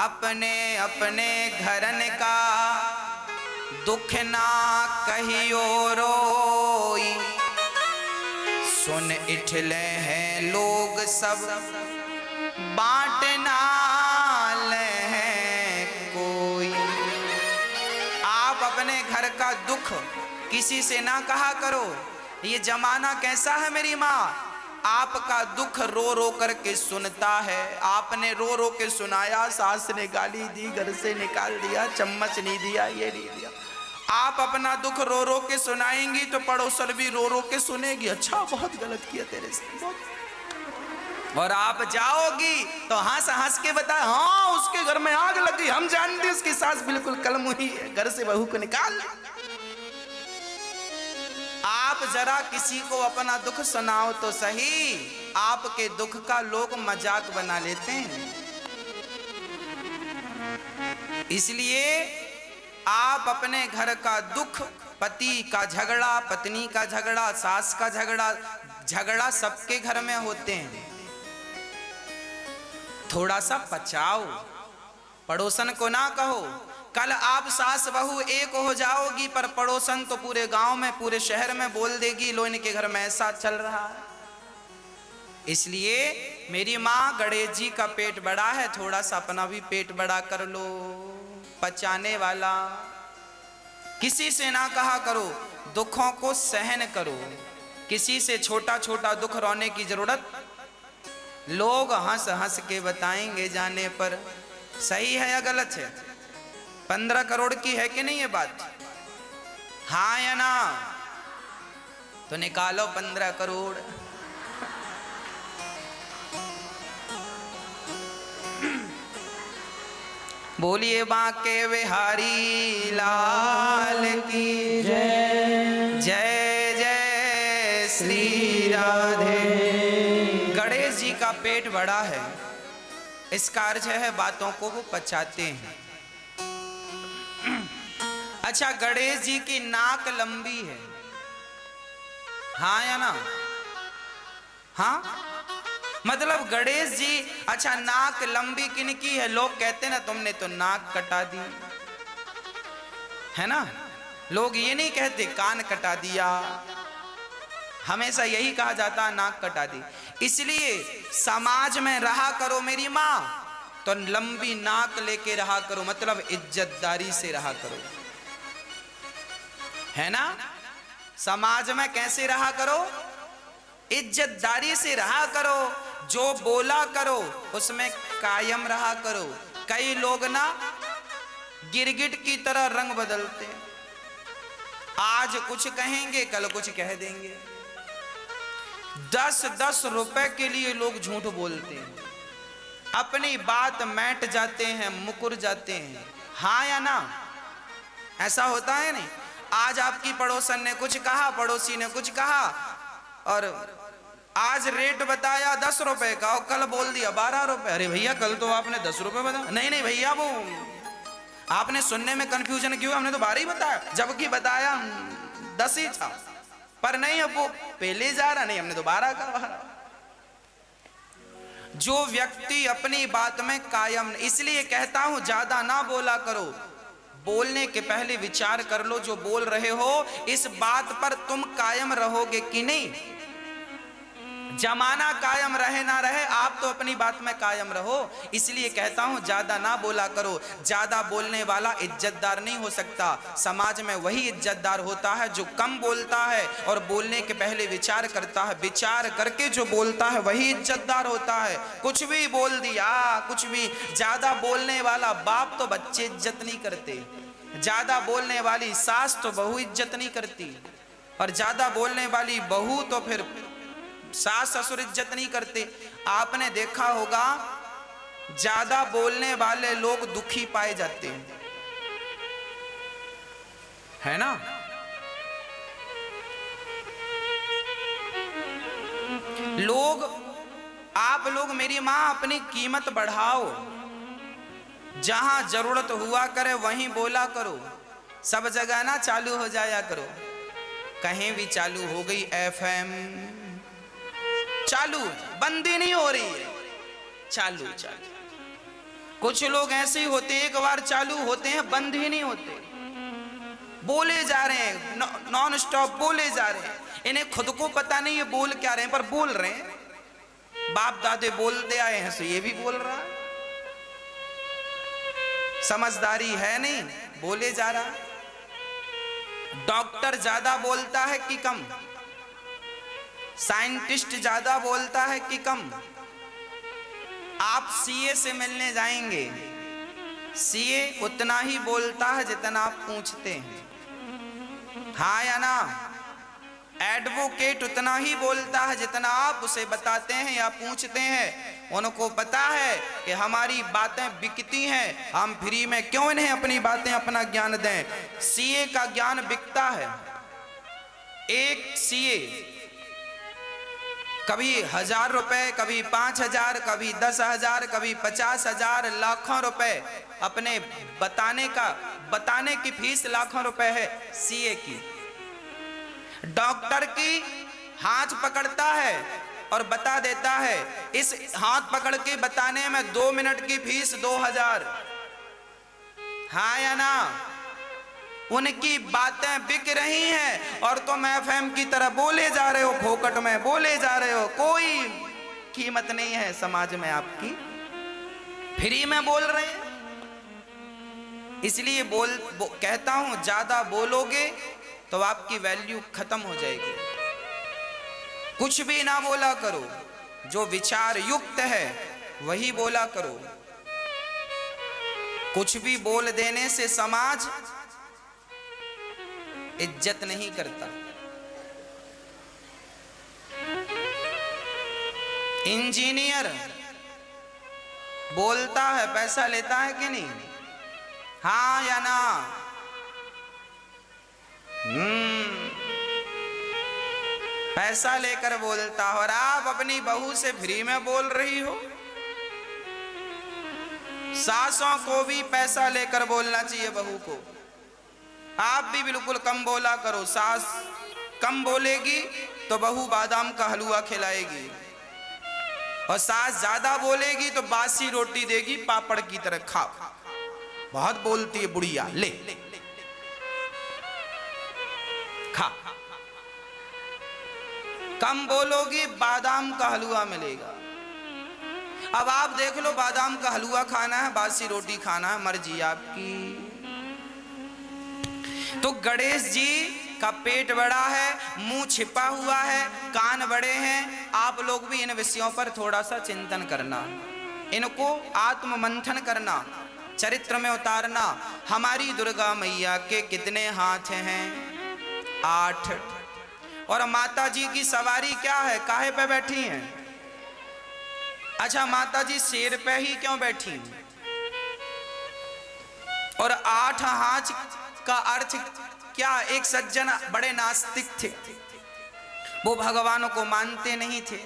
अपने अपने घरन का दुख ना कहियो रोई। सुन इठले हैं लोग सब बांटना ले कोई। आप अपने घर का दुख किसी से ना कहा करो। ये जमाना कैसा है मेरी माँ, आपका दुख रो रो करके सुनता है। आपने रो रो के सुनाया, सास ने गाली दी, घर से निकाल दिया, चम्मच नहीं दिया, ये नहीं दिया। आप अपना दुख रो रो के सुनाएंगी तो पड़ोसन भी रो रो के सुनेगी, अच्छा बहुत गलत किया तेरे से। और आप जाओगी तो हंस हंस के बताए, हाँ उसके घर में आग लगी, हम जानते उसकी सास बिल्कुल कलमुही है, घर से बहू को निकाल। आप जरा किसी को अपना दुख सुनाओ तो सही, आपके दुख का लोग मजाक बना लेते हैं। इसलिए आप अपने घर का दुख, पति का झगड़ा, पत्नी का झगड़ा, सास का झगड़ा, झगड़ा सबके घर में होते हैं। थोड़ा सा पचाओ, पड़ोसन को ना कहो। कल आप सास बहू एक हो जाओगी पर पड़ोसन तो पूरे गांव में, पूरे शहर में बोल देगी, लो इनके घर में ऐसा चल रहा है। इसलिए मेरी माँ, गणेश जी का पेट बड़ा है, थोड़ा सा अपना भी पेट बड़ा कर लो। पचाने वाला किसी से ना कहा करो, दुखों को सहन करो। किसी से छोटा छोटा दुख रोने की जरूरत, लोग हंस हंस के बताएंगे जाने पर। सही है या गलत है? 15 करोड़ की है कि नहीं ये बात? हाँ या ना? तो निकालो 15 करोड़। बोलिए बांके बिहारी लाल की जय। जय जय श्री राधे। गणेश जी का पेट बड़ा है, इसका अर्थ है बातों को वो पचाते हैं। अच्छा, गणेश जी की नाक लंबी है, हाँ या ना? हाँ, मतलब गणेश जी, अच्छा नाक लंबी किनकी है? लोग कहते हैं ना तुमने तो नाक कटा दी, है ना? लोग ये नहीं कहते कान कटा दिया, हमेशा यही कहा जाता है नाक कटा दी। इसलिए समाज में रहा करो मेरी माँ तो लंबी नाक लेके रहा करो, मतलब इज्जतदारी से रहा करो, है ना? समाज में कैसे रहा करो? इज्जतदारी से रहा करो। जो बोला करो उसमें कायम रहा करो। कई लोग ना गिरगिट की तरह रंग बदलते हैं, आज कुछ कहेंगे कल कुछ कह देंगे। 10-10 रुपए के लिए लोग झूठ बोलते हैं, अपनी बात मैट जाते हैं, मुकुर जाते हैं, हाँ या ना? ऐसा होता है नहीं? आज आपकी पड़ोसन ने कुछ कहा, पड़ोसी ने कुछ कहा, और आज रेट बताया 10 रुपए का और कल बोल दिया 12 रुपए। अरे भैया कल तो आपने 10 रुपए बताया। नहीं नहीं भैया, वो आपने सुनने में कंफ्यूजन क्यों, हमने तो 12 ही बताया, जबकि बताया 10 ही था। पर नहीं, अब वो पहले जा रहा, नहीं हमने तो 12 का। जो व्यक्ति अपनी बात में कायम, इसलिए कहता हूं ज्यादा ना बोला करो, बोलने के पहले विचार कर लो जो बोल रहे हो इस बात पर तुम कायम रहोगे कि नहीं। जमाना कायम रहे ना रहे, आप तो अपनी बात में कायम रहो। इसलिए कहता हूं ज्यादा ना बोला करो। ज्यादा बोलने वाला इज्जतदार नहीं हो सकता। समाज में वही इज्जतदार होता है जो कम बोलता है और बोलने के पहले विचार करता है। विचार करके जो बोलता है वही इज्जतदार होता है। कुछ भी बोल दिया, कुछ भी। ज्यादा बोलने वाला बाप तो बच्चे इज्जत नहीं करते, ज्यादा बोलने वाली सास तो बहू इज्जत नहीं करती, और ज्यादा बोलने वाली बहू तो फिर सास ससुर इज्जत नहीं करते। आपने देखा होगा ज्यादा बोलने वाले लोग दुखी पाए जाते हैं, है ना? आप लोग मेरी मां अपनी कीमत बढ़ाओ। जहां जरूरत हुआ करे वहीं बोला करो। सब जगह ना चालू हो जाया करो। कहीं भी चालू हो गई FM, चालू, बंदी नहीं हो रही है, चालू चालू। कुछ लोग ऐसे ही होते हैं, एक बार चालू होते हैं बंद ही नहीं होते, बोले जा रहे हैं, नॉन स्टॉप बोले जा रहे हैं। इन्हें खुद को पता नहीं ये बोल क्या रहे हैं, पर बोल रहे हैं। बाप दादे बोलते आए हैं तो ये भी बोल रहा है। समझदारी है नहीं, बोले जा रहा है। डॉक्टर ज्यादा बोलता है कि कम? साइंटिस्ट ज्यादा बोलता है कि कम? आप सीए से मिलने जाएंगे, सीए उतना ही बोलता है जितना आप पूछते हैं, हाँ या ना? एडवोकेट उतना ही बोलता है जितना आप उसे बताते हैं या पूछते हैं। उनको पता है कि हमारी बातें बिकती हैं, हम फ्री में क्यों इन्हें अपनी बातें, अपना ज्ञान दें। सीए का ज्ञान बिकता है। एक सीए कभी 1000 रुपए, कभी 5000, कभी 10,000, कभी 50,000, लाखों रुपए अपने बताने की फीस लाखों रुपए है सीए की। डॉक्टर की हाथ पकड़ता है और बता देता है, इस हाथ पकड़ के बताने में 2 मिनट की फीस 2000, हाँ या ना? उनकी बातें बिक रही हैं और तुम एफएम की तरह बोले जा रहे हो, फोकट में बोले जा रहे हो, कोई कीमत नहीं है समाज में आपकी, फ्री में बोल रहे हैं। इसलिए कहता हूं, ज्यादा बोलोगे तो आपकी वैल्यू खत्म हो जाएगी। कुछ भी ना बोला करो, जो विचार युक्त है वही बोला करो। कुछ भी बोल देने से समाज इज्जत नहीं करता। इंजीनियर बोलता है, पैसा लेता है कि नहीं? हाँ या ना? पैसा लेकर बोलता हो, और आप अपनी बहू से फ्री में बोल रही हो। सासों को भी पैसा लेकर बोलना चाहिए बहू को। आप भी बिल्कुल कम बोला करो। सास कम बोलेगी तो बहू बादाम का हलवा खिलाएगी, और सास ज्यादा बोलेगी तो बासी रोटी देगी पापड़ की तरह, खा। बहुत बोलती है बुढ़िया, ले खा। कम बोलोगी बादाम का हलवा मिलेगा। अब आप देख लो, बादाम का हलवा खाना है, बासी रोटी खाना है, मर्जी आपकी। तो गणेश जी का पेट बड़ा है, मुंह छिपा हुआ है, कान बड़े हैं। आप लोग भी इन विषयों पर थोड़ा सा चिंतन करना, इनको आत्म मंथन करना, चरित्र में उतारना। हमारी दुर्गा मैया के कितने हाथ हैं? 8। और माता जी की सवारी क्या है? काहे पे बैठी हैं? अच्छा, माता जी शेर पे ही क्यों बैठी? और 8 हाथ का अर्थ क्या? एक सज्जन बड़े नास्तिक थे, वो भगवान को मानते नहीं थे।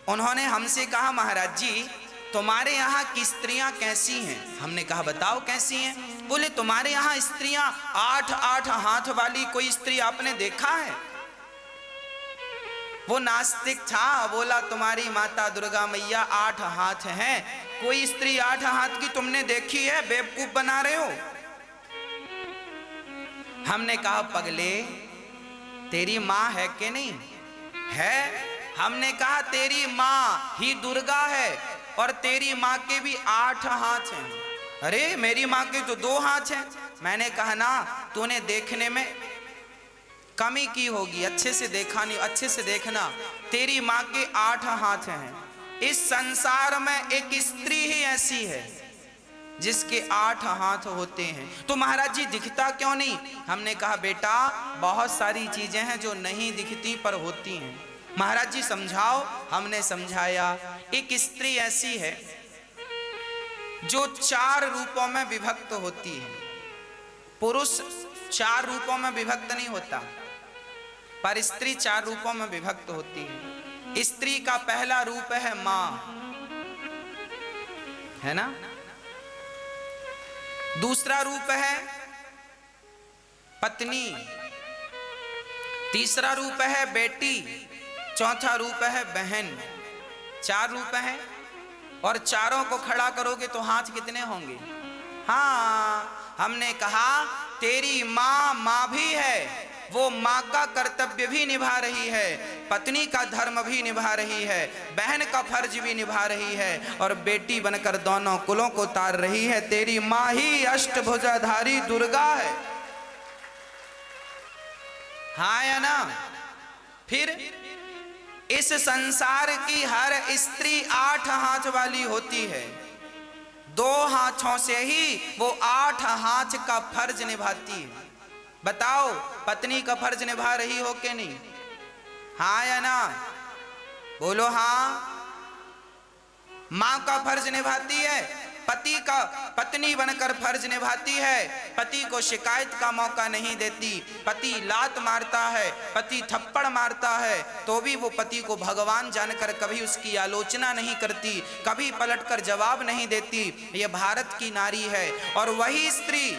उन्होंने हमसे कहा, महाराज जी तुम्हारे यहाँ की स्त्रियां कैसी हैं? हमने कहा बताओ कैसी हैं? बोले तुम्हारे यहाँ स्त्रियां 8 हाथ वाली कोई स्त्री आपने देखा है? वो नास्तिक था, बोला तुम्हारी माता दुर्गा मैया 8 हाथ हैं, कोई स्त्री 8 हाथ की तुमने देखी है? बेवकूफ बना रहे हो। हमने कहा पगले तेरी माँ है कि नहीं है? हमने कहा तेरी माँ ही दुर्गा है और तेरी माँ के भी 8 हाथ हैं। अरे मेरी माँ के तो 2 हाथ हैं। मैंने कहा ना, तूने देखने में कमी की होगी, अच्छे से देखा नहीं। अच्छे से देखना, तेरी माँ के 8 हाथ हैं। इस संसार में एक स्त्री ही ऐसी है जिसके 8 हाथ होते हैं। तो महाराज जी दिखता क्यों नहीं? हमने कहा बेटा बहुत सारी चीजें हैं जो नहीं दिखती पर होती हैं। महाराज जी समझाओ। हमने समझाया। एक स्त्री ऐसी है जो 4 रूपों में विभक्त होती है। पुरुष 4 रूपों में विभक्त नहीं होता, पर स्त्री 4 रूपों में विभक्त होती है। स्त्री का पहला रूप है मां, है ना? दूसरा रूप है पत्नी, तीसरा रूप है बेटी, चौथा रूप है बहन। 4 रूप हैं। और चारों को खड़ा करोगे तो हाथ कितने होंगे? हाँ, हमने कहा तेरी माँ माँ भी है, वो माँ का कर्तव्य भी निभा रही है, पत्नी का धर्म भी निभा रही है, बहन का फर्ज भी निभा रही है, और बेटी बनकर दोनों कुलों को तार रही है। तेरी माँ ही अष्टभुजाधारी दुर्गा है। हाँ या ना? फिर इस संसार की हर स्त्री 8 हाथ वाली होती है, 2 हाथों से ही वो 8 हाथ का फर्ज निभाती है। बताओ, पत्नी का फर्ज निभा रही हो कि नहीं? हाँ या ना? बोलो हाँ। माँ का फर्ज निभाती है, पति का पत्नी बनकर फर्ज निभाती है, पति को शिकायत का मौका नहीं देती, पति लात मारता है, पति थप्पड़ मारता है, तो भी वो पति को भगवान जानकर कभी उसकी आलोचना नहीं करती, कभी पलटकर जवाब नहीं देती। ये भारत की नारी है। और वही स्त्री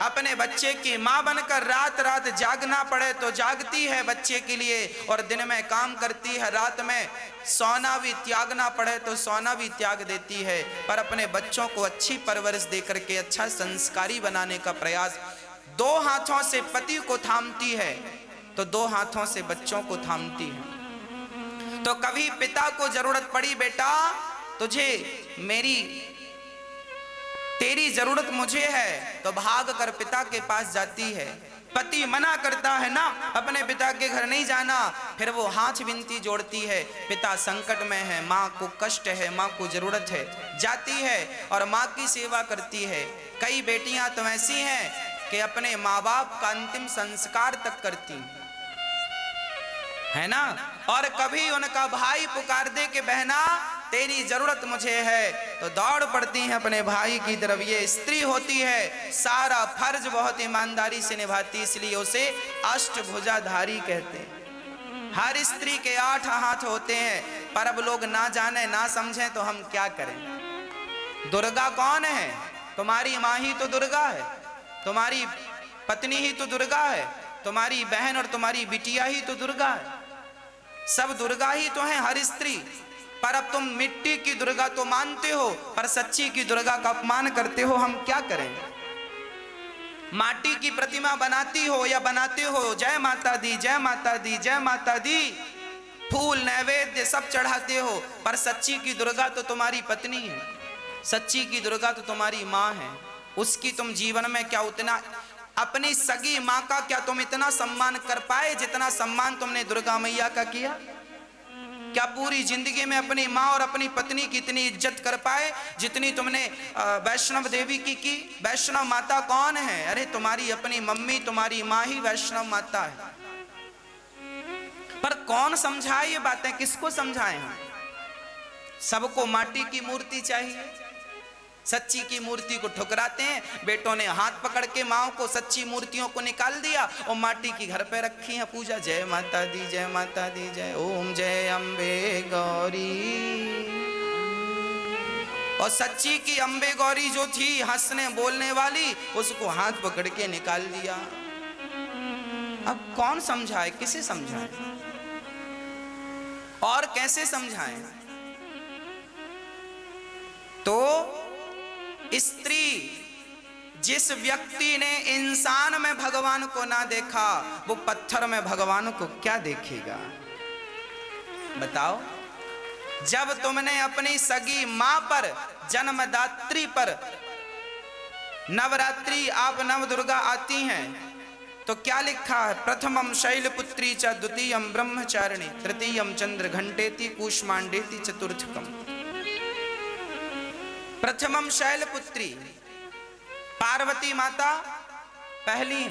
अपने बच्चे की माँ बनकर रात रात जागना पड़े तो जागती है बच्चे के लिए, और दिन में काम करती है, रात में सोना भी त्यागना पड़े तो सोना भी त्याग देती है, पर अपने बच्चों को अच्छी परवरिश देकर के अच्छा संस्कारी बनाने का प्रयास। 2 हाथों से पति को थामती है तो 2 हाथों से बच्चों को थामती है। तो कभी पिता को जरूरत पड़ी, बेटा तुझे तेरी जरूरत मुझे है, तो भाग कर पिता के पास जाती है। पति मना करता है ना, अपने पिता के घर नहीं जाना, फिर वो हाथ विनती जोड़ती है, पिता संकट में है, माँ को कष्ट है, माँ को जरूरत है, जाती है और माँ की सेवा करती है। कई बेटियां तो ऐसी हैं कि अपने माँ बाप का अंतिम संस्कार तक करती है ना। और कभी उनका भाई पुकार दे कि बहना तेरी जरूरत मुझे है, तो दौड़ पड़ती हैं अपने भाई की तरफ। ये स्त्री होती है, सारा फर्ज बहुत ईमानदारी से निभाती, इसलिए उसे अष्टभुजाधारी कहते हैं। हर स्त्री के 8 हाथ होते हैं, पर अब लोग ना जाने ना समझें तो हम क्या करें। दुर्गा कौन है? तुम्हारी माँ ही तो दुर्गा है, तुम्हारी पत्नी ही तो दुर्गा है, तुम्हारी बहन और तुम्हारी बिटिया ही तो दुर्गा है, सब दुर्गा ही तो है, हर स्त्री। पर अब तुम मिट्टी की दुर्गा तो मानते हो, पर सच्ची की दुर्गा का अपमान करते हो, हम क्या करें। माटी की प्रतिमा बनाती हो या बनाते हो, जय माता दी जय माता दी जय माता दी, फूल नैवेद्य सब चढ़ाते हो, पर सच्ची की दुर्गा तो तुम्हारी पत्नी है, सच्ची की दुर्गा तो तुम्हारी माँ है। उसकी तुम जीवन में क्या उतना, अपनी सगी माँ का क्या तुम इतना सम्मान कर पाए जितना सम्मान तुमने दुर्गा मैया का किया? क्या पूरी जिंदगी में अपनी माँ और अपनी पत्नी की इतनी इज्जत कर पाए जितनी तुमने वैष्णव देवी की? वैष्णव माता कौन है? अरे तुम्हारी अपनी मम्मी, तुम्हारी माँ ही वैष्णव माता है। पर कौन समझाए ये बातें, किसको समझाएं हम? सबको माटी की मूर्ति चाहिए, सच्ची की मूर्ति को ठुकराते हैं। बेटों ने हाथ पकड़ के माओ को, सच्ची मूर्तियों को निकाल दिया और माटी की घर पे रखी है पूजा। जय माता दी जय माता दी जय, ओम जय अम्बे गौरी। और सच्ची की अम्बे गौरी जो थी हंसने बोलने वाली, उसको हाथ पकड़ के निकाल दिया। अब कौन समझाए, किसे समझाए और कैसे समझाएं? तो स्त्री, जिस व्यक्ति ने इंसान में भगवान को ना देखा, वो पत्थर में भगवान को क्या देखेगा? बताओ। जब तुमने अपनी सगी मां पर, जन्मदात्री पर, नवरात्रि आप नव दुर्गा आती हैं तो क्या लिखा है? प्रथमम शैलपुत्री च द्वितीयम ब्रह्मचारिणी तृतीयम चंद्र घंटेति कूष्मांडेति चतुर्थकम। प्रथमम शैलपुत्री, पार्वती माता पहली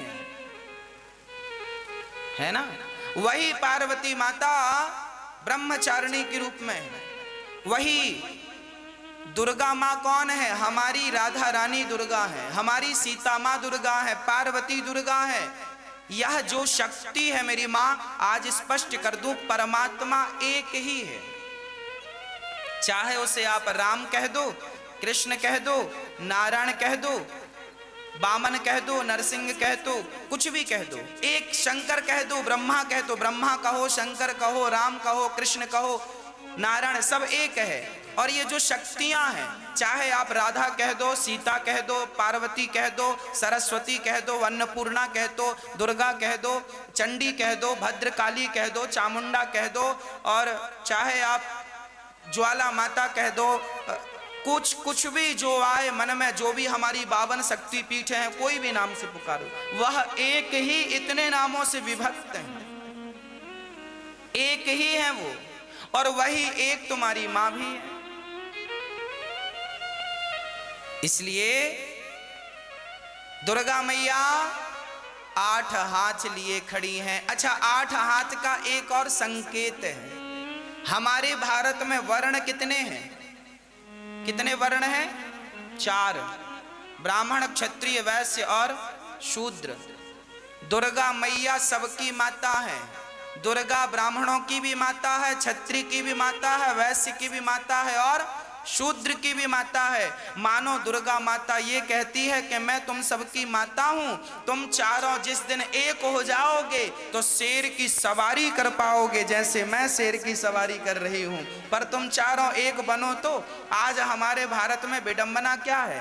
है ना। वही पार्वती माता ब्रह्मचारिणी के रूप में है। वही दुर्गा माँ कौन है? हमारी राधा रानी दुर्गा है, हमारी सीता माँ दुर्गा है, पार्वती दुर्गा है। यह जो शक्ति है मेरी माँ, आज स्पष्ट कर दूं, परमात्मा एक ही है। चाहे उसे आप राम कह दो, कृष्ण कह दो, नारायण कह दो, वामन कह दो, नरसिंह कह दो, कुछ भी कह दो, एक शंकर कह दो, ब्रह्मा कह दो, ब्रह्मा कहो, शंकर कहो, राम कहो, कृष्ण कहो, नारायण, सब एक है। और ये जो शक्तियां हैं, चाहे आप राधा कह दो, सीता कह दो, पार्वती कह दो, सरस्वती कह दो, अन्नपूर्णा कह दो, दुर्गा कह दो, चंडी कह दो, भद्रकाली कह दो, चामुंडा कह दो, और चाहे आप ज्वाला माता कह दो, कुछ भी जो आए मन में, जो भी हमारी 52 शक्ति पीठ हैं, कोई भी नाम से पुकारो, वह एक ही इतने नामों से विभक्त हैं, एक ही है वो, और वही एक तुम्हारी मां भी है। इसलिए दुर्गा मैया 8 हाथ लिए खड़ी हैं। अच्छा, 8 हाथ का एक और संकेत है। हमारे भारत में वर्ण कितने हैं? कितने वर्ण हैं? 4, ब्राह्मण, क्षत्रिय, वैश्य और शूद्र। दुर्गा मैया सबकी माता है। दुर्गा ब्राह्मणों की भी माता है, क्षत्रिय की भी माता है, वैश्य की भी माता है और शूद्र की भी माता है। मानो दुर्गा माता ये कहती है कि मैं तुम सबकी माता हूं, तुम चारों जिस दिन एक हो जाओगे तो शेर की सवारी कर पाओगे, जैसे मैं शेर की सवारी कर रही हूं। पर तुम चारों एक बनो तो आज हमारे भारत में विडंबना क्या है?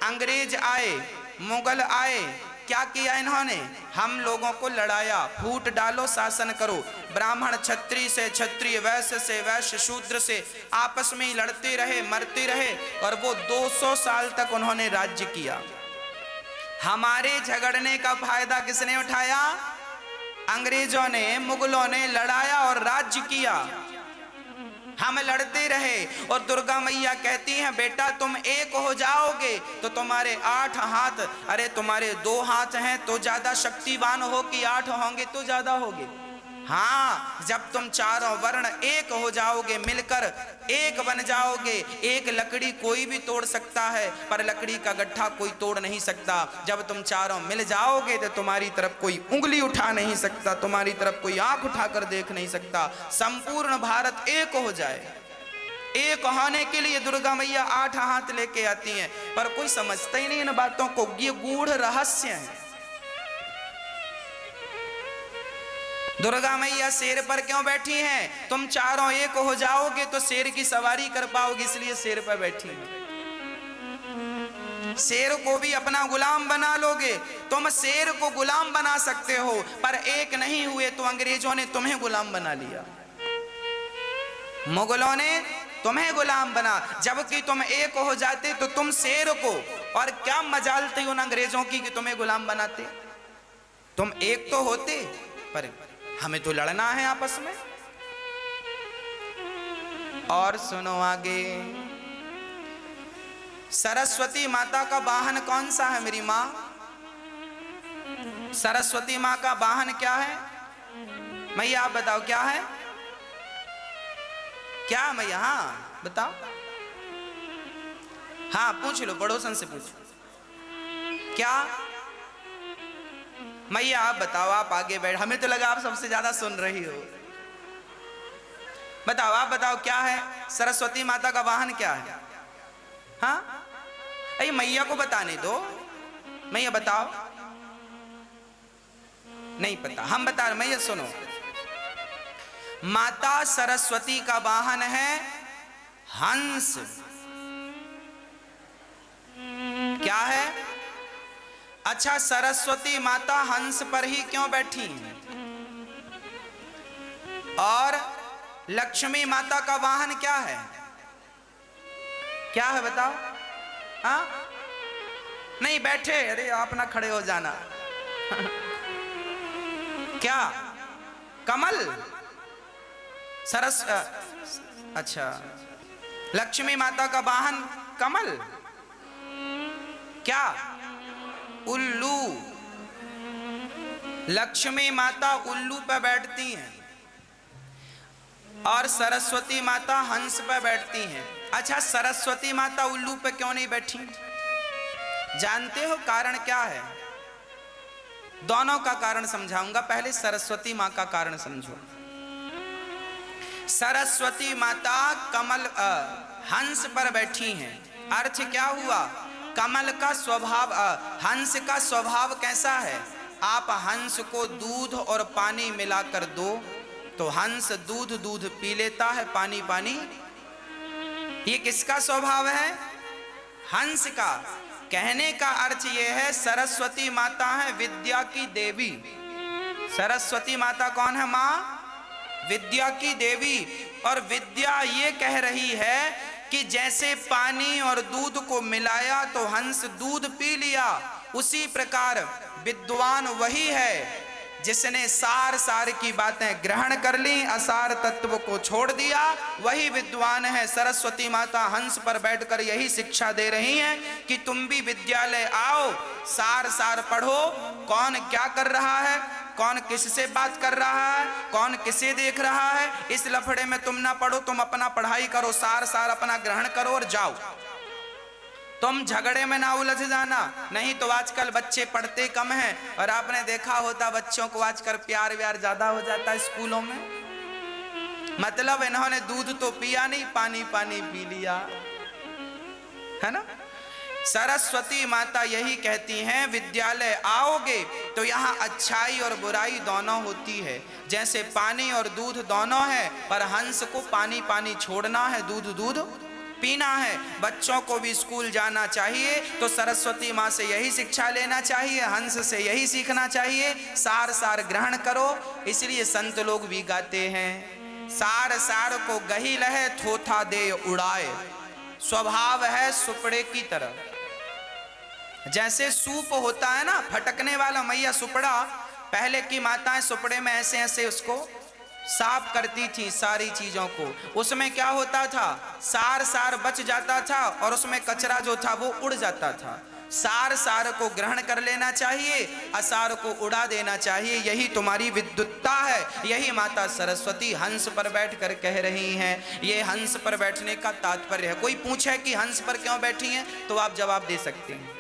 अंग्रेज आए, मुगल आए, क्या किया इन्होंने? हम लोगों को लड़ाया, फूट डालो, शासन करो। ब्राह्मण क्षत्रिय से, क्षत्रिय वैश्य से, वैश्य शूद्र से आपस में ही लड़ते रहे, मरते रहे, और वो 200 साल तक उन्होंने राज्य किया। हमारे झगड़ने का फायदा किसने उठाया? अंग्रेजों ने, मुगलों ने लड़ाया और राज्य किया। हम लड़ते रहे, और दुर्गा मैया कहती हैं बेटा तुम एक हो जाओगे तो तुम्हारे 8 हाथ, अरे तुम्हारे 2 हाथ हैं तो ज्यादा शक्तिवान हो कि 8 होंगे तो ज्यादा होगे? हाँ, जब तुम चारों वर्ण एक हो जाओगे, मिलकर एक बन जाओगे। एक लकड़ी कोई भी तोड़ सकता है, पर लकड़ी का गट्ठा कोई तोड़ नहीं सकता। जब तुम चारों मिल जाओगे तो तुम्हारी तरफ कोई उंगली उठा नहीं सकता, तुम्हारी तरफ कोई आंख उठाकर देख नहीं सकता। संपूर्ण भारत एक हो जाए। एक होने के लिए दुर्गा मैया 8 हाथ लेके आती हैं, पर कोई समझता ही नहीं इन बातों को। ये गूढ़ रहस्य है। दुर्गा मैया शेर पर क्यों बैठी हैं? तुम चारों एक हो जाओगे तो शेर की सवारी कर पाओगे, इसलिए शेर पर बैठी हैं। शेर को भी अपना गुलाम बना लोगे, तुम शेर को गुलाम बना सकते हो, पर एक नहीं हुए तो अंग्रेजों ने तुम्हें गुलाम बना लिया, मुगलों ने तुम्हें गुलाम बना। जबकि तुम एक हो जाते तो तुम शेर को, और क्या मजाल थी उन अंग्रेजों की कि तुम्हें गुलाम बनाते? तुम एक तो होते, पर हमें तो लड़ना है आपस में। और सुनो आगे, सरस्वती माता का वाहन कौन सा है मेरी माँ? सरस्वती माँ का वाहन क्या है? मैया आप बताओ क्या है? क्या मैया? हाँ बताओ। हाँ पूछ लो, पड़ोसन से पूछो। क्या मैया आप बताओ, आप आगे बैठ, हमें तो लगा आप सबसे ज्यादा सुन रही हो। बताओ, आप बताओ क्या है? सरस्वती माता का वाहन क्या है? हाँ अरे मैया को बताने दो, मैया बताओ। नहीं पता, हम बता रहे। मैया सुनो, माता सरस्वती का वाहन है हंस। क्या है? अच्छा, सरस्वती माता हंस पर ही क्यों बैठी हैं? और लक्ष्मी माता का वाहन क्या है? क्या है बताओ? हाँ नहीं बैठे, अरे आप ना खड़े हो जाना। क्या? कमल? अच्छा, लक्ष्मी माता का वाहन कमल। क्या? उल्लू। लक्ष्मी माता उल्लू पर बैठती हैं और सरस्वती माता हंस पर बैठती हैं। अच्छा, सरस्वती माता उल्लू पर क्यों नहीं बैठी? जानते हो कारण क्या है? दोनों का कारण समझाऊंगा, पहले सरस्वती माँ का कारण समझो। सरस्वती माता कमल हंस पर बैठी हैं। अर्थ क्या हुआ? कमल का स्वभाव, हंस का स्वभाव कैसा है? आप हंस को दूध और पानी मिलाकर दो तो हंस दूध दूध पी लेता है, पानी पानी ये किसका स्वभाव है? हंस का। कहने का अर्थ ये है सरस्वती माता है विद्या की देवी। सरस्वती माता कौन है? माँ विद्या की देवी। और विद्या ये कह रही है कि जैसे पानी और दूध को मिलाया तो हंस दूध पी लिया, उसी प्रकार विद्वान वही है जिसने सार सार की बातें ग्रहण कर ली, असार तत्व को छोड़ दिया, वही विद्वान है। सरस्वती माता हंस पर बैठकर यही शिक्षा दे रही हैं कि तुम भी विद्यालय आओ, सार सार पढ़ो। कौन क्या कर रहा है, कौन किससे बात कर रहा है, कौन किसे देख रहा है, इस लफड़े में तुम ना पढ़ो। तुम अपना पढ़ाई करो, सार सार अपना ग्रहण करो और जाओ। तुम झगड़े में ना उलझ जाना, नहीं तो आजकल बच्चे पढ़ते कम हैं। और आपने देखा होता बच्चों को आजकल प्यार व्यार ज्यादा हो जाता है स्कूलों में। मतलब इन्होंने दूध तो पिया नहीं, पानी पानी पी लिया, है ना। सरस्वती माता यही कहती हैं विद्यालय आओगे तो यहाँ अच्छाई और बुराई दोनों होती है। जैसे पानी और दूध दोनों है, पर हंस को पानी पानी छोड़ना है, दूध दूध पीना है। बच्चों को भी स्कूल जाना चाहिए तो सरस्वती माँ से यही शिक्षा लेना चाहिए, हंस से यही सीखना चाहिए, सार सार ग्रहण करो। इसलिए संत लोग भी गाते हैं सार सार को गही लहे थोथा दे उड़ाए। स्वभाव है सुपड़े की तरह। जैसे सूप होता है ना फटकने वाला, मैया सुपड़ा, पहले की माताएं सुपड़े में ऐसे ऐसे उसको साफ करती थी सारी चीजों को। उसमें क्या होता था, सार सार बच जाता था और उसमें कचरा जो था वो उड़ जाता था। सार सार को ग्रहण कर लेना चाहिए, असार को उड़ा देना चाहिए। यही तुम्हारी विद्युत्ता है। यही माता सरस्वती हंस पर बैठ कर कह रही हैं। ये हंस पर बैठने का तात्पर्य है। कोई पूछे कि हंस पर क्यों बैठी हैं तो आप जवाब दे सकते हैं।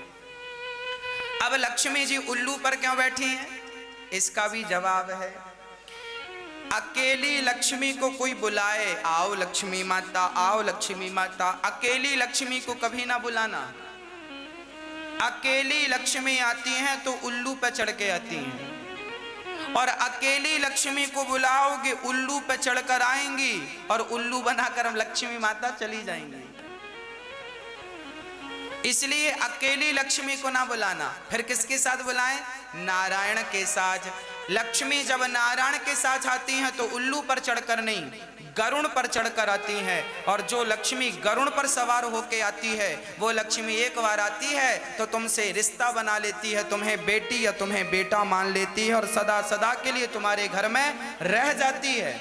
अब लक्ष्मी जी उल्लू पर क्यों बैठी हैं, इसका भी जवाब है। अकेली लक्ष्मी को कोई बुलाए, आओ लक्ष्मी माता, आओ लक्ष्मी माता, अकेली लक्ष्मी को कभी ना बुलाना। अकेली लक्ष्मी आती हैं तो उल्लू पे चढ़ के आती हैं, और अकेली लक्ष्मी को बुलाओगे उल्लू पे चढ़कर आएंगी और उल्लू बनाकर हम लक्ष्मी माता चली जाएंगी। इसलिए अकेली लक्ष्मी को ना बुलाना। फिर किसके साथ बुलाएं? नारायण के साथ। लक्ष्मी जब नारायण के साथ आती हैं तो उल्लू पर चढ़कर नहीं, गरुण पर चढ़कर आती हैं। और जो लक्ष्मी गरुण पर सवार होके आती है वो लक्ष्मी एक बार आती है तो तुमसे रिश्ता बना लेती है, तुम्हें बेटी या तुम्हें बेटा मान लेती है और सदा सदा के लिए तुम्हारे घर में रह जाती है।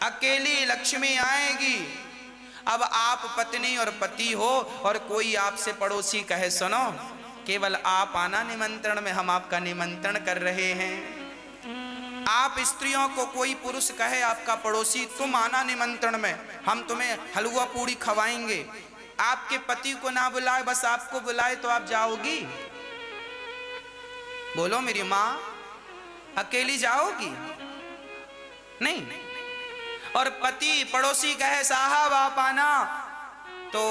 अकेली लक्ष्मी आएगी। अब आप पत्नी और पति हो और कोई आपसे पड़ोसी कहे सुनो केवल आप आना निमंत्रण में, हम आपका निमंत्रण कर रहे हैं। आप स्त्रियों को कोई पुरुष कहे आपका पड़ोसी तुम आना निमंत्रण में, हम तुम्हें हलवा पूड़ी खवाएंगे। आपके पति को ना बुलाए, बस आपको बुलाए तो आप जाओगी? बोलो मेरी माँ, अकेली जाओगी? नहीं। और पति पड़ोसी कहे साहब आप आना, तो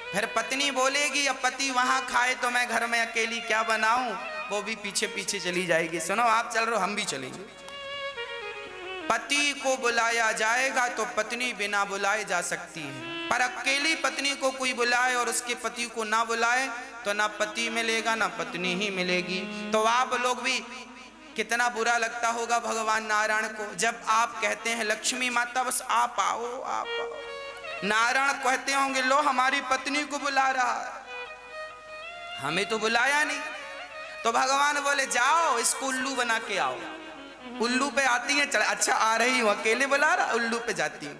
फिर पत्नी बोलेगी अब पति वहां खाए तो मैं घर में अकेली क्या बनाऊं, वो भी पीछे पीछे चली जाएगी। सुनो आप चल रहे हो हम भी चलेंगे। पति को बुलाया जाएगा तो पत्नी बिना बुलाए जा सकती है, पर अकेली पत्नी को कोई बुलाए और उसके पति को ना बुलाए तो ना पति मिलेगा ना पत्नी ही मिलेगी। तो आप लोग भी कितना बुरा लगता होगा भगवान नारायण को जब आप कहते हैं लक्ष्मी माता बस आप आओ आप आओ। नारायण कहते होंगे लो हमारी पत्नी को बुला रहा है, हमें तो बुलाया नहीं। तो भगवान बोले जाओ इसको उल्लू बना के आओ। उल्लू पे आती है, अच्छा आ रही हूं, अकेले बुला रहा, उल्लू पे जाती हूं।